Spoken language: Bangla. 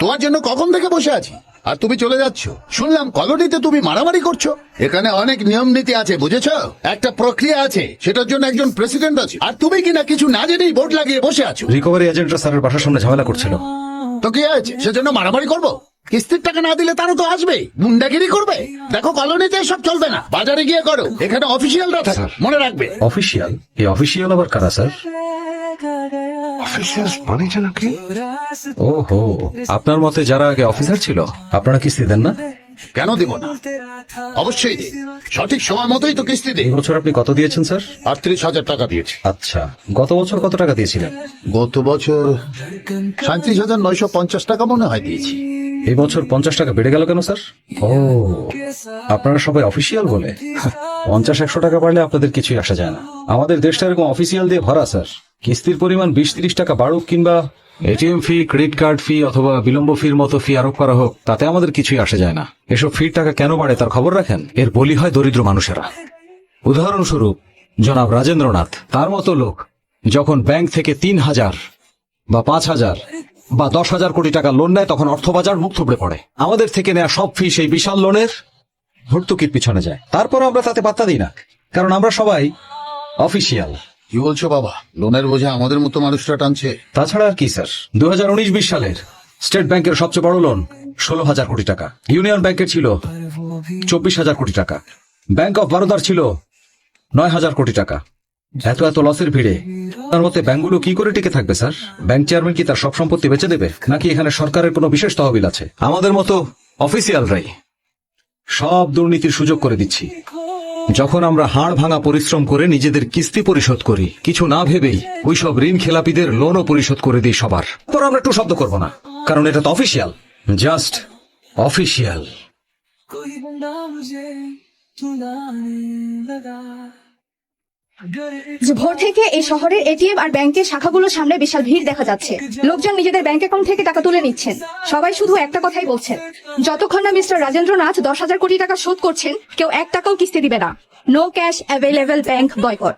তোমার জন্য কখন থেকে বসে আছি, আর তুমি চলে যাচ্ছ। শুনলাম কলোনিতে তুমি মারামারি করছো। এখানে অনেক নিয়ম নীতি আছে, বুঝেছো? একটা প্রক্রিয়া আছে, সেটার জন্য একজন প্রেসিডেন্ট আছে, আর তুমি কিনা কিছু না জেনেই ভোট লাগিয়ে বসে আছো। রিকভারি এজেন্টরা স্যারের বাসার সামনে ঝামেলা করছিল। তো কি হয়েছে, সেজন্য মারামারি করবো? কিস্তির টাকা না দিলে তারা তো আসবে, গুন্ডাগিরি করবে। দেখো, কলোনিতে সব চলবে না, বাজারে গিয়ে করো। এখানে অফিসিয়ালরা থাকে, মনে রাখবে। অফিসিয়াল? এই অফিসিয়াল আবার কারা স্যার? অফিসিয়াল মানে যেন কি? ওহো, আপনার মতে যারা আগে অফিসার ছিল, আপনারা কিস্তি দেন না? কেন দিব না? অবশ্যই দিই, সঠিক সময় মতোই তো কিস্তি দিই। এই বছর আপনি কত দিয়েছেন স্যার? 38,000 টাকা দিয়েছি। আচ্ছা, গত বছর কত টাকা দিয়েছিলেন? গত বছর 37,950 টাকা মনে হয় দিয়েছি। এই বছর 50 টাকা বেড়ে গেল কেন স্যার? ও, আপনারা সবাই অফিসিয়াল বলে? 50-100 টাকা বাড়লে আপনাদের কিছুই আসা যায় না। আমাদের দেশটা এরকম অফিসিয়াল দিয়ে ভরা স্যার। কিস্তির পরিমাণ 20-30 টাকা বাড়ুক, কিংবা এটিএম ফি, ক্রেডিট কার্ড ফি অথবা বিলম্ব ফির মতো ফি আরোপ করা হোক, তাতে আমাদের কিছুই আসে যায় না। এসব ফির টাকা কেন বাড়ে তার খবর রাখেন? এর বলি হয় দরিদ্র মানুষেরা। উদাহরণস্বরূপ জনাব রাজেন্দ্রনাথ, তার মতো লোক যখন ব্যাংক থেকে 3,000 বা 5,000 বা 10,000 কোটি টাকা লোন নেয়, তখন অর্থবাজার মুখ থুবড়ে পড়ে। আমাদের থেকে নেওয়া সব ফি সেই বিশাল লোনের ভর্তুকির পিছনে যায়। তারপর আমরা তাতে পাত্তা দিই না, কারণ আমরা সবাই অফিসিয়াল। কি বলছো বাবা? লোনের বোঝা আমাদের মতো মানুষরা টানছে। তাছাড়া আর কি স্যার, 2019-20 সালের স্টেট ব্যাংকের সবচেয়ে বড় লোন 16,000 কোটি টাকা, ইউনিয়ন ব্যাংকের ছিল 24,000 কোটি টাকা, ব্যাংক অফ বরোদার ছিল 9,000 কোটি টাকা। এত এত লসের ভিড়ে তার মতে ব্যাংকগুলো কি করে টিকে থাকবে স্যার? ব্যাংক চেয়ারম্যান কি তার সব সম্পত্তি বেচে দেবে, নাকি এখানে সরকারের কোনো বিশেষ তহবিল আছে? আমাদের মতো অফিসিয়ালরাই সব দুর্নীতির সুযোগ করে দিচ্ছি। যখন আমরা হাড় ভাঙা পরিশ্রম করে নিজেদের কিস্তি পরিশোধ করি, কিছু না ভেবেই ওইসব ঋণ খেলাপিদের লোনও পরিশোধ করে দিই সবার। পর আমরা একটু শব্দ করবো না, কারণ এটা তো অফিসিয়াল, জাস্ট অফিসিয়াল। যে ভোর থেকে এই শহরের এটিএম আর ব্যাংকের শাখাগুলোর সামনে বিশাল ভিড় দেখা যাচ্ছে। লোকজন নিজেদের ব্যাংক অ্যাকাউন্ট থেকে টাকা তুলে নিচ্ছেন। সবাই শুধু একটা কথাই বলছেন, যতক্ষণ না মিস্টার রাজেন্দ্রনাথ 10,000 কোটি টাকা শোধ করছেন, কেউ 1 টাকাও কিস্তি দিবে না। No cash available, bank boycott.